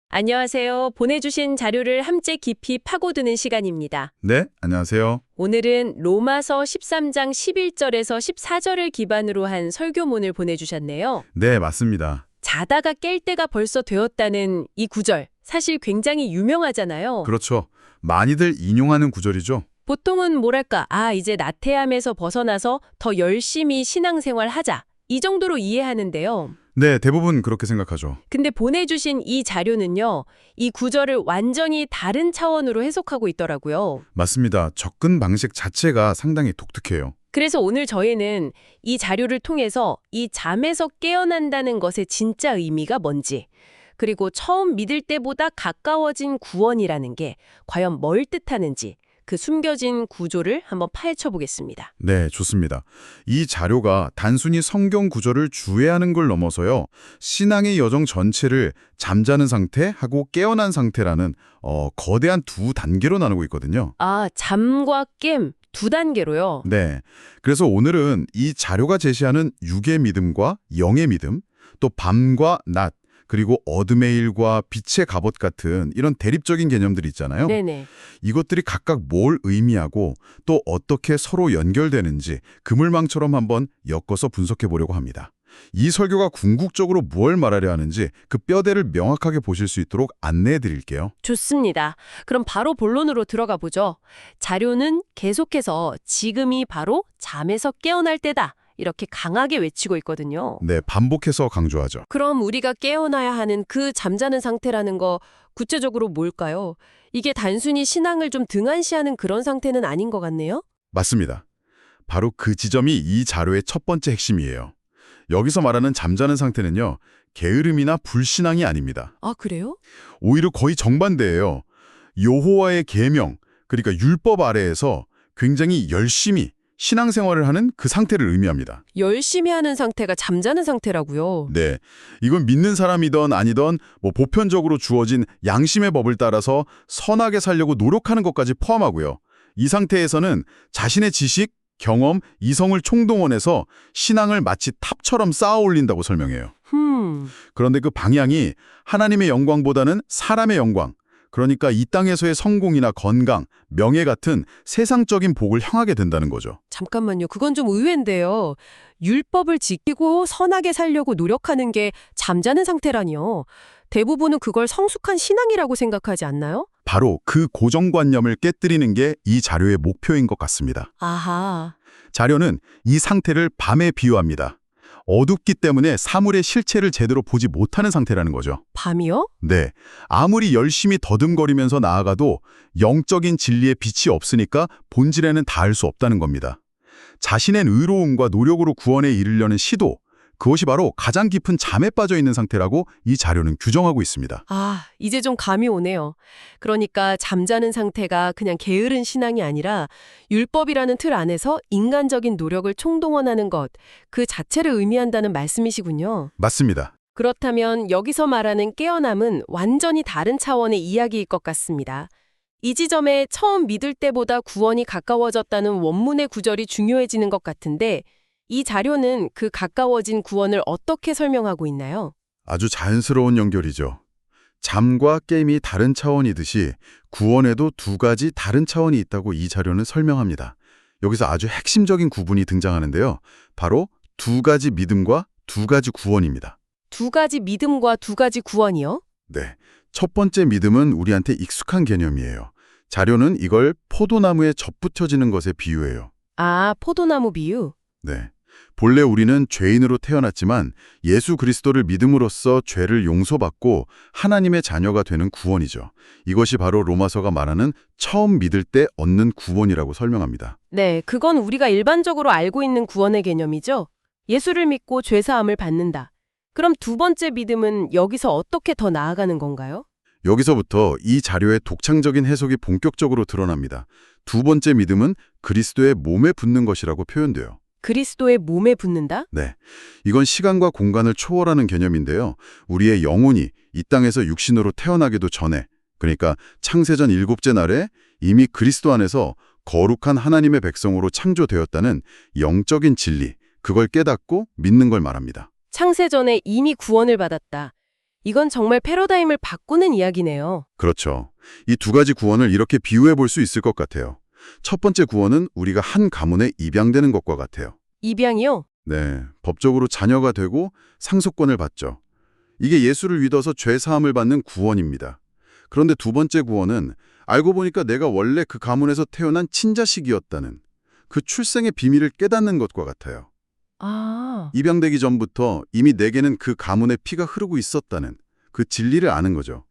안녕하세요. 보내주신 자료를 함께 깊이 파고드는 시간입니다. 네, 안녕하세요. 오늘은 로마서 13장 11절에서 14절을 기반으로 한 설교문을 보내주셨네요. 네, 맞습니다. 자다가 깰 때가 벌써 되었다는 이 구절, 사실 굉장히 유명하잖아요. 그렇죠. 많이들 인용하는 구절이죠. 보통은 뭐랄까, 이제 나태함에서 벗어나서 더 열심히 신앙생활 하자. 이 정도로 이해하는데요. 네, 대부분 그렇게 생각하죠. 근데 보내주신 이 자료는요, 이 구절을 완전히 다른 차원으로 해석하고 있더라고요. 맞습니다. 접근 방식 자체가 상당히 독특해요. 그래서 오늘 저희는 이 자료를 통해서 이 잠에서 깨어난다는 것의 진짜 의미가 뭔지, 그리고 처음 믿을 때보다 가까워진 구원이라는 게 과연 뭘 뜻하는지, 그 숨겨진 구조를 한번 파헤쳐 보겠습니다. 네, 좋습니다. 이 자료가 단순히 성경 구절을 주의하는 걸 넘어서요. 신앙의 여정 전체를 잠자는 상태하고 깨어난 상태라는 거대한 두 단계로 나누고 있거든요. 잠과 깸 두 단계로요. 네, 그래서 오늘은 이 자료가 제시하는 육의 믿음과 영의 믿음, 또 밤과 낮, 그리고 어둠의 일과 빛의 갑옷 같은 이런 대립적인 개념들이 있잖아요. 네네. 이것들이 각각 뭘 의미하고 또 어떻게 서로 연결되는지 그물망처럼 한번 엮어서 분석해 보려고 합니다. 이 설교가 궁극적으로 뭘 말하려 하는지 그 뼈대를 명확하게 보실 수 있도록 안내해 드릴게요. 좋습니다. 그럼 바로 본론으로 들어가 보죠. 자료는 계속해서 지금이 바로 잠에서 깨어날 때다. 이렇게 강하게 외치고 있거든요. 네, 반복해서 강조하죠. 그럼 우리가 깨어나야 하는 그 잠자는 상태라는 거 구체적으로 뭘까요? 이게 단순히 신앙을 좀 등한시하는 그런 상태는 아닌 것 같네요? 맞습니다. 바로 그 지점이 이 자료의 첫 번째 핵심이에요. 여기서 말하는 잠자는 상태는요, 게으름이나 불신앙이 아닙니다. 그래요? 오히려 거의 정반대예요. 여호와의 계명, 그러니까 율법 아래에서 굉장히 열심히 신앙생활을 하는 그 상태를 의미합니다. 열심히 하는 상태가 잠자는 상태라고요. 네, 이건 믿는 사람이든 아니든 보편적으로 주어진 양심의 법을 따라서 선하게 살려고 노력하는 것까지 포함하고요. 이 상태에서는 자신의 지식, 경험, 이성을 총동원해서 신앙을 마치 탑처럼 쌓아 올린다고 설명해요. 그런데 그 방향이 하나님의 영광보다는 사람의 영광, 그러니까 이 땅에서의 성공이나 건강, 명예 같은 세상적인 복을 향하게 된다는 거죠. 잠깐만요. 그건 좀 의외인데요. 율법을 지키고 선하게 살려고 노력하는 게 잠자는 상태라니요. 대부분은 그걸 성숙한 신앙이라고 생각하지 않나요? 바로 그 고정관념을 깨뜨리는 게 이 자료의 목표인 것 같습니다. 아하. 자료는 이 상태를 밤에 비유합니다. 어둡기 때문에 사물의 실체를 제대로 보지 못하는 상태라는 거죠. 밤이요? 네, 아무리 열심히 더듬거리면서 나아가도 영적인 진리의 빛이 없으니까 본질에는 닿을 수 없다는 겁니다. 자신의 의로움과 노력으로 구원에 이르려는 시도, 그것이 바로 가장 깊은 잠에 빠져 있는 상태라고 이 자료는 규정하고 있습니다. 이제 좀 감이 오네요. 그러니까 잠자는 상태가 그냥 게으른 신앙이 아니라 율법이라는 틀 안에서 인간적인 노력을 총동원하는 것, 그 자체를 의미한다는 말씀이시군요. 맞습니다. 그렇다면 여기서 말하는 깨어남은 완전히 다른 차원의 이야기일 것 같습니다. 이 지점에 처음 믿을 때보다 구원이 가까워졌다는 원문의 구절이 중요해지는 것 같은데 이 자료는 그 가까워진 구원을 어떻게 설명하고 있나요? 아주 자연스러운 연결이죠. 잠과 게임이 다른 차원이듯이 구원에도 두 가지 다른 차원이 있다고 이 자료는 설명합니다. 여기서 아주 핵심적인 구분이 등장하는데요. 바로 두 가지 믿음과 두 가지 구원입니다. 두 가지 믿음과 두 가지 구원이요? 네, 첫 번째 믿음은 우리한테 익숙한 개념이에요. 자료는 이걸 포도나무에 접붙여지는 것에 비유해요. 포도나무 비유? 네, 본래 우리는 죄인으로 태어났지만 예수 그리스도를 믿음으로써 죄를 용서받고 하나님의 자녀가 되는 구원이죠. 이것이 바로 로마서가 말하는 처음 믿을 때 얻는 구원이라고 설명합니다. 네, 그건 우리가 일반적으로 알고 있는 구원의 개념이죠. 예수를 믿고 죄사함을 받는다. 그럼 두 번째 믿음은 여기서 어떻게 더 나아가는 건가요? 여기서부터 이 자료의 독창적인 해석이 본격적으로 드러납니다. 두 번째 믿음은 그리스도의 몸에 붙는 것이라고 표현돼요. 그리스도의 몸에 붙는다? 네, 이건 시간과 공간을 초월하는 개념인데요. 우리의 영혼이 이 땅에서 육신으로 태어나기도 전에, 그러니까 창세전 7째 날에 이미 그리스도 안에서 거룩한 하나님의 백성으로 창조되었다는 영적인 진리, 그걸 깨닫고 믿는 걸 말합니다. 창세 전에 이미 구원을 받았다. 이건 정말 패러다임을 바꾸는 이야기네요. 그렇죠. 이 두 가지 구원을 이렇게 비유해 볼 수 있을 것 같아요. 첫 번째 구원은 우리가 한 가문에 입양되는 것과 같아요. 입양이요? 네, 법적으로 자녀가 되고 상속권을 받죠. 이게 예수를 믿어서 죄 사함을 받는 구원입니다. 그런데 두 번째 구원은 알고 보니까 내가 원래 그 가문에서 태어난 친자식이었다는 그 출생의 비밀을 깨닫는 것과 같아요. 아, 입양되기 전부터 이미 내게는 그 가문의 피가 흐르고 있었다는 그 진리를 아는 거죠.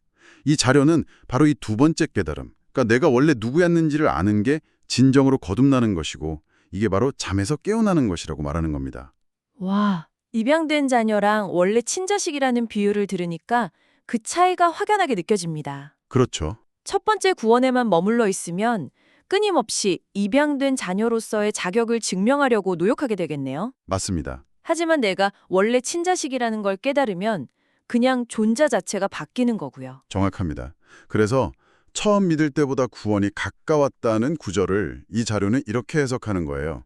이 자료는 바로 이 두 번째 깨달음, 그러니까 내가 원래 누구였는지를 아는 게 진정으로 거듭나는 것이고 이게 바로 잠에서 깨어나는 것이라고 말하는 겁니다. 와, 입양된 자녀랑 원래 친자식이라는 비유를 들으니까 그 차이가 확연하게 느껴집니다. 그렇죠. 첫 번째 구원에만 머물러 있으면 끊임없이 입양된 자녀로서의 자격을 증명하려고 노력하게 되겠네요. 맞습니다. 하지만 내가 원래 친자식이라는 걸 깨달으면 그냥 존재 자체가 바뀌는 거고요. 정확합니다. 그래서 처음 믿을 때보다 구원이 가까웠다는 구절을 이 자료는 이렇게 해석하는 거예요.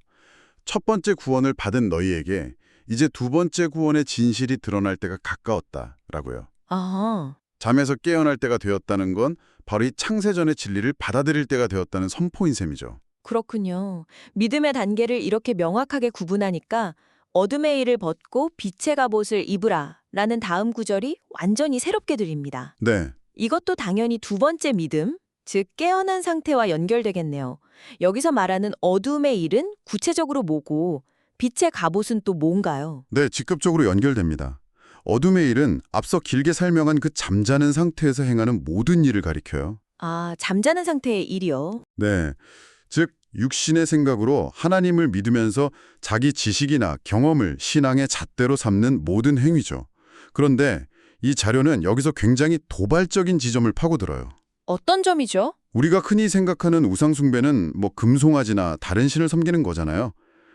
첫 번째 구원을 받은 너희에게 이제 두 번째 구원의 진실이 드러날 때가 가까웠다라고요. 아, 잠에서 깨어날 때가 되었다는 건 바로 이 창세전의 진리를 받아들일 때가 되었다는 선포인 셈이죠. 그렇군요. 믿음의 단계를 이렇게 명확하게 구분하니까 어둠의 일을 벗고 빛의 갑옷을 입으라 라는 다음 구절이 완전히 새롭게 들립니다. 네, 이것도 당연히 두 번째 믿음, 즉 깨어난 상태와 연결되겠네요. 여기서 말하는 어둠의 일은 구체적으로 뭐고 빛의 갑옷은 또 뭔가요? 네, 직접적으로 연결됩니다. 어둠의 일은 앞서 길게 설명한 그 잠자는 상태에서 행하는 모든 일을 가리켜요. 아, 잠자는 상태의 일이요. 네, 즉 육신의 생각으로 하나님을 믿으면서 자기 지식이나 경험을 신앙의 잣대로 삼는 모든 행위죠. 그런데 이 자료는 여기서 굉장히 도발적인 지점을 파고들어요. 어떤 점이죠? 우리가 흔히 생각하는 우상 숭배는 뭐 금송아지나 다른 신을 섬기는 거잖아요.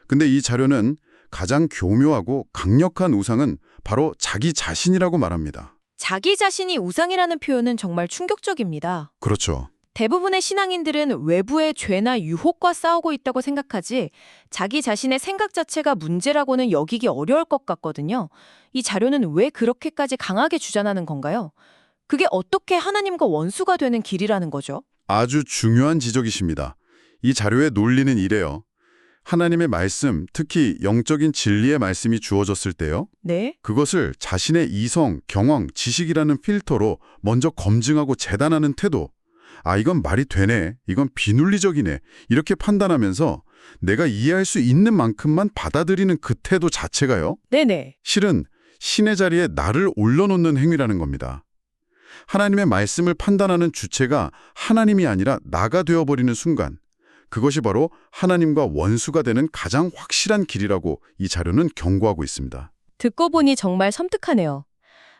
근데 이 자료는 가장 교묘하고 강력한 우상은 바로 자기 자신이라고 말합니다. 자기 자신이 우상이라는 표현은 정말 충격적입니다. 그렇죠. 대부분의 신앙인들은 외부의 죄나 유혹과 싸우고 있다고 생각하지 자기 자신의 생각 자체가 문제라고는 여기기 어려울 것 같거든요. 이 자료는 왜 그렇게까지 강하게 주장하는 건가요? 그게 어떻게 하나님과 원수가 되는 길이라는 거죠? 아주 중요한 지적이십니다. 이 자료의 논리는 이래요. 하나님의 말씀, 특히 영적인 진리의 말씀이 주어졌을 때요. 네? 그것을 자신의 이성, 경험, 지식이라는 필터로 먼저 검증하고 재단하는 태도. 아, 이건 말이 되네. 이건 비논리적이네. 이렇게 판단하면서 내가 이해할 수 있는 만큼만 받아들이는 그 태도 자체가요. 네네. 실은 신의 자리에 나를 올려놓는 행위라는 겁니다. 하나님의 말씀을 판단하는 주체가 하나님이 아니라 나가 되어버리는 순간 그것이 바로 하나님과 원수가 되는 가장 확실한 길이라고 이 자료는 경고하고 있습니다. 듣고 보니 정말 섬뜩하네요.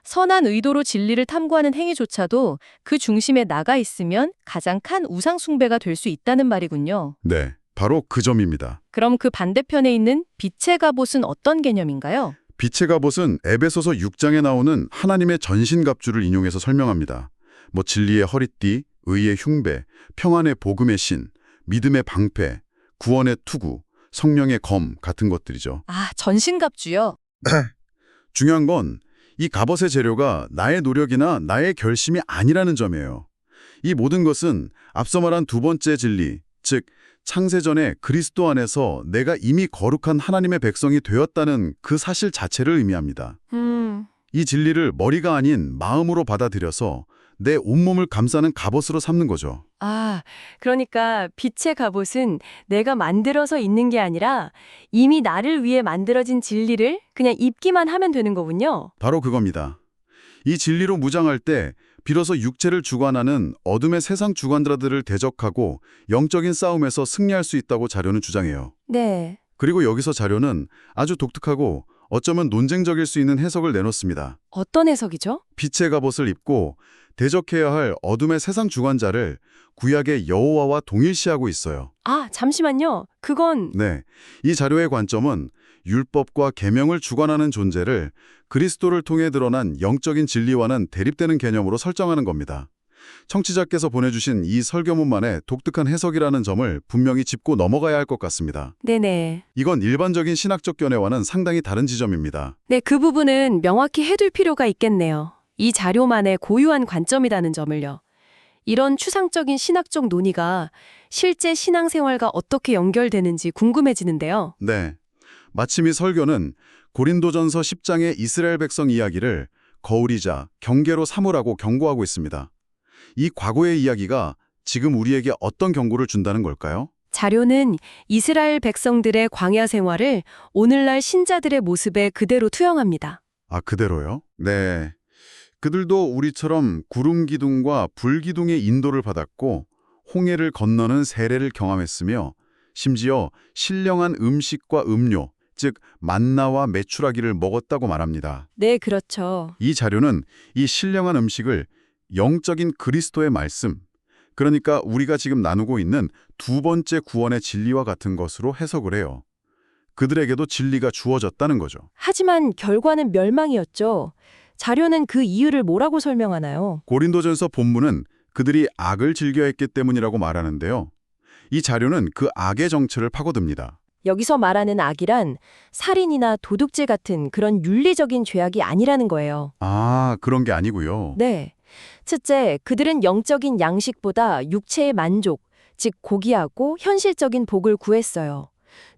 선한 의도로 진리를 탐구하는 행위조차도 그 중심에 나가 있으면 가장 큰 우상 숭배가 될 수 있다는 말이군요. 네, 바로 그 점입니다. 그럼 그 반대편에 있는 빛의 갑옷은 어떤 개념인가요? 빛의 갑옷은 에베소서 6장에 나오는 하나님의 전신갑주를 인용해서 설명합니다. 뭐 진리의 허리띠, 의의 흉배, 평안의 복음의 신, 믿음의 방패, 구원의 투구, 성령의 검 같은 것들이죠. 아, 전신갑주요? 중요한 건 이 갑옷의 재료가 나의 노력이나 나의 결심이 아니라는 점이에요. 이 모든 것은 앞서 말한 두 번째 진리, 즉 창세전에 그리스도 안에서 내가 이미 거룩한 하나님의 백성이 되었다는 그 사실 자체를 의미합니다. 이 진리를 머리가 아닌 마음으로 받아들여서 내 온몸을 감싸는 갑옷으로 삼는 거죠. 아, 그러니까 빛의 갑옷은 내가 만들어서 있는 게 아니라 이미 나를 위해 만들어진 진리를 그냥 입기만 하면 되는 거군요. 바로 그겁니다. 이 진리로 무장할 때 비로소 육체를 주관하는 어둠의 세상 주관자들을 대적하고 영적인 싸움에서 승리할 수 있다고 자료는 주장해요. 네. 그리고 여기서 자료는 아주 독특하고 어쩌면 논쟁적일 수 있는 해석을 내놓습니다. 어떤 해석이죠? 빛의 갑옷을 입고 대적해야 할 어둠의 세상 주관자를 구약의 여호와와 동일시하고 있어요. 아, 잠시만요. 그건 네, 이 자료의 관점은 율법과 계명을 주관하는 존재를 그리스도를 통해 드러난 영적인 진리와는 대립되는 개념으로 설정하는 겁니다. 청취자께서 보내주신 이 설교문만의 독특한 해석이라는 점을 분명히 짚고 넘어가야 할 것 같습니다. 네네. 이건 일반적인 신학적 견해와는 상당히 다른 지점입니다. 네, 그 부분은 명확히 해둘 필요가 있겠네요. 이 자료만의 고유한 관점이라는 점을요. 이런 추상적인 신학적 논의가 실제 신앙생활과 어떻게 연결되는지 궁금해지는데요. 네. 마침 이 설교는 고린도전서 10장의 이스라엘 백성 이야기를 거울이자 경계로 삼으라고 경고하고 있습니다. 이 과거의 이야기가 지금 우리에게 어떤 경고를 준다는 걸까요? 자료는 이스라엘 백성들의 광야 생활을 오늘날 신자들의 모습에 그대로 투영합니다. 아, 그대로요? 네. 그들도 우리처럼 구름 기둥과 불 기둥의 인도를 받았고 홍해를 건너는 세례를 경험했으며 심지어 신령한 음식과 음료, 즉 만나와 메추라기를 먹었다고 말합니다. 네, 그렇죠. 이 자료는 이 신령한 음식을 영적인 그리스도의 말씀, 그러니까 우리가 지금 나누고 있는 두 번째 구원의 진리와 같은 것으로 해석을 해요. 그들에게도 진리가 주어졌다는 거죠. 하지만 결과는 멸망이었죠. 자료는 그 이유를 뭐라고 설명하나요? 고린도전서 본문은 그들이 악을 즐겨했기 때문이라고 말하는데요. 이 자료는 그 악의 정체를 파고듭니다. 여기서 말하는 악이란 살인이나 도둑질 같은 그런 윤리적인 죄악이 아니라는 거예요. 아, 그런 게 아니고요. 네. 첫째, 그들은 영적인 양식보다 육체의 만족, 즉 고귀하고 현실적인 복을 구했어요.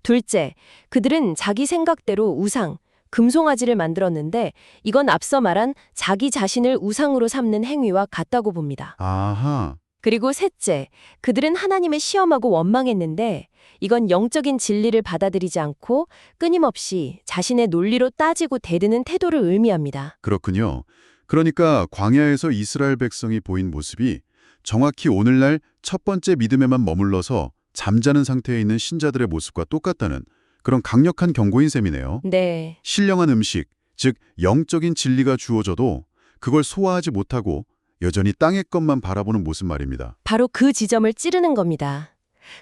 둘째, 그들은 자기 생각대로 우상, 금송아지를 만들었는데 이건 앞서 말한 자기 자신을 우상으로 삼는 행위와 같다고 봅니다. 아하, 그리고 셋째, 그들은 하나님을 시험하고 원망했는데 이건 영적인 진리를 받아들이지 않고 끊임없이 자신의 논리로 따지고 대드는 태도를 의미합니다. 그렇군요. 그러니까 광야에서 이스라엘 백성이 보인 모습이 정확히 오늘날 첫 번째 믿음에만 머물러서 잠자는 상태에 있는 신자들의 모습과 똑같다는 그런 강력한 경고인 셈이네요. 네. 신령한 음식, 즉 영적인 진리가 주어져도 그걸 소화하지 못하고 여전히 땅의 것만 바라보는 모습 말입니다. 바로 그 지점을 찌르는 겁니다.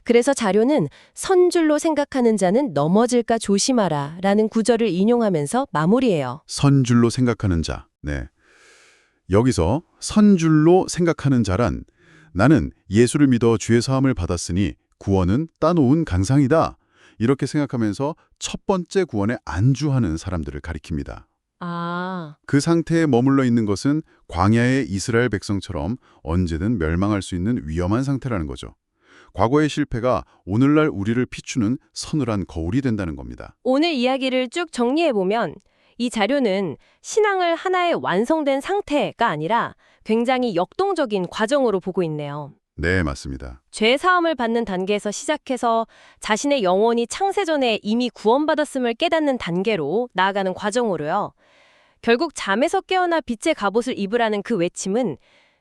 그래서 자료는 선줄로 생각하는 자는 넘어질까 조심하라 라는 구절을 인용하면서 마무리해요. 선줄로 생각하는 자. 네. 여기서 선줄로 생각하는 자란 나는 예수를 믿어 죄 사함을 받았으니 구원은 따놓은 강상이다. 이렇게 생각하면서 첫 번째 구원에 안주하는 사람들을 가리킵니다. 아, 그 상태에 머물러 있는 것은 광야의 이스라엘 백성처럼 언제든 멸망할 수 있는 위험한 상태라는 거죠. 과거의 실패가 오늘날 우리를 비추는 서늘한 거울이 된다는 겁니다. 오늘 이야기를 쭉 정리해보면 이 자료는 신앙을 하나의 완성된 상태가 아니라 굉장히 역동적인 과정으로 보고 있네요. 네, 맞습니다. 죄 사함을 받는 단계에서 시작해서 자신의 영혼이 창세 전에 이미 구원받았음을 깨닫는 단계로 나아가는 과정으로요. 결국 잠에서 깨어나 빛의 갑옷을 입으라는 그 외침은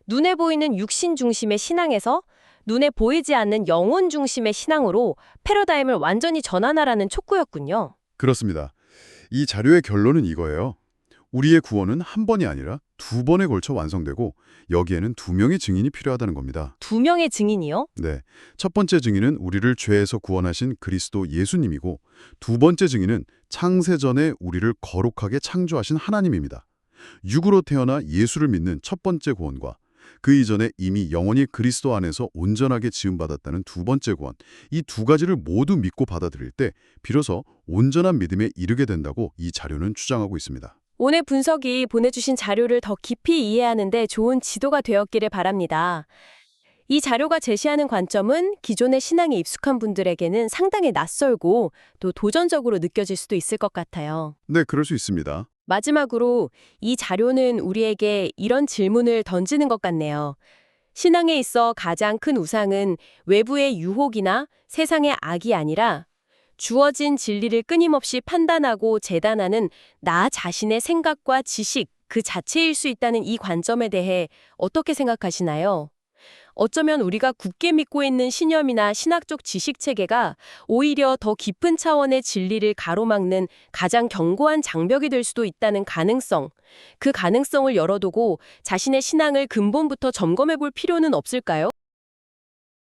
눈에 보이는 육신 중심의 신앙에서 눈에 보이지 않는 영혼 중심의 신앙으로 패러다임을 완전히 전환하라는 촉구였군요. 그렇습니다. 이 자료의 결론은 이거예요. 우리의 구원은 한 번이 아니라 두 번에 걸쳐 완성되고 여기에는 두 명의 증인이 필요하다는 겁니다. 두 명의 증인이요? 네, 첫 번째 증인은 우리를 죄에서 구원하신 그리스도 예수님이고 두 번째 증인은 창세전에 우리를 거룩하게 창조하신 하나님입니다. 육으로 태어나 예수를 믿는 첫 번째 구원과 그 이전에 이미 영원히 그리스도 안에서 온전하게 지음받았다는 두 번째 구원, 이 두 가지를 모두 믿고 받아들일 때 비로소 온전한 믿음에 이르게 된다고 이 자료는 주장하고 있습니다. 오늘 분석이 보내주신 자료를 더 깊이 이해하는 데 좋은 지도가 되었기를 바랍니다. 이 자료가 제시하는 관점은 기존의 신앙에 익숙한 분들에게는 상당히 낯설고 또 도전적으로 느껴질 수도 있을 것 같아요. 네, 그럴 수 있습니다. 마지막으로 이 자료는 우리에게 이런 질문을 던지는 것 같네요. 신앙에 있어 가장 큰 우상은 외부의 유혹이나 세상의 악이 아니라 주어진 진리를 끊임없이 판단하고 재단하는 나 자신의 생각과 지식 그 자체일 수 있다는 이 관점에 대해 어떻게 생각하시나요? 어쩌면 우리가 굳게 믿고 있는 신념이나 신학적 지식 체계가 오히려 더 깊은 차원의 진리를 가로막는 가장 견고한 장벽이 될 수도 있다는 가능성, 그 가능성을 열어두고 자신의 신앙을 근본부터 점검해 볼 필요는 없을까요?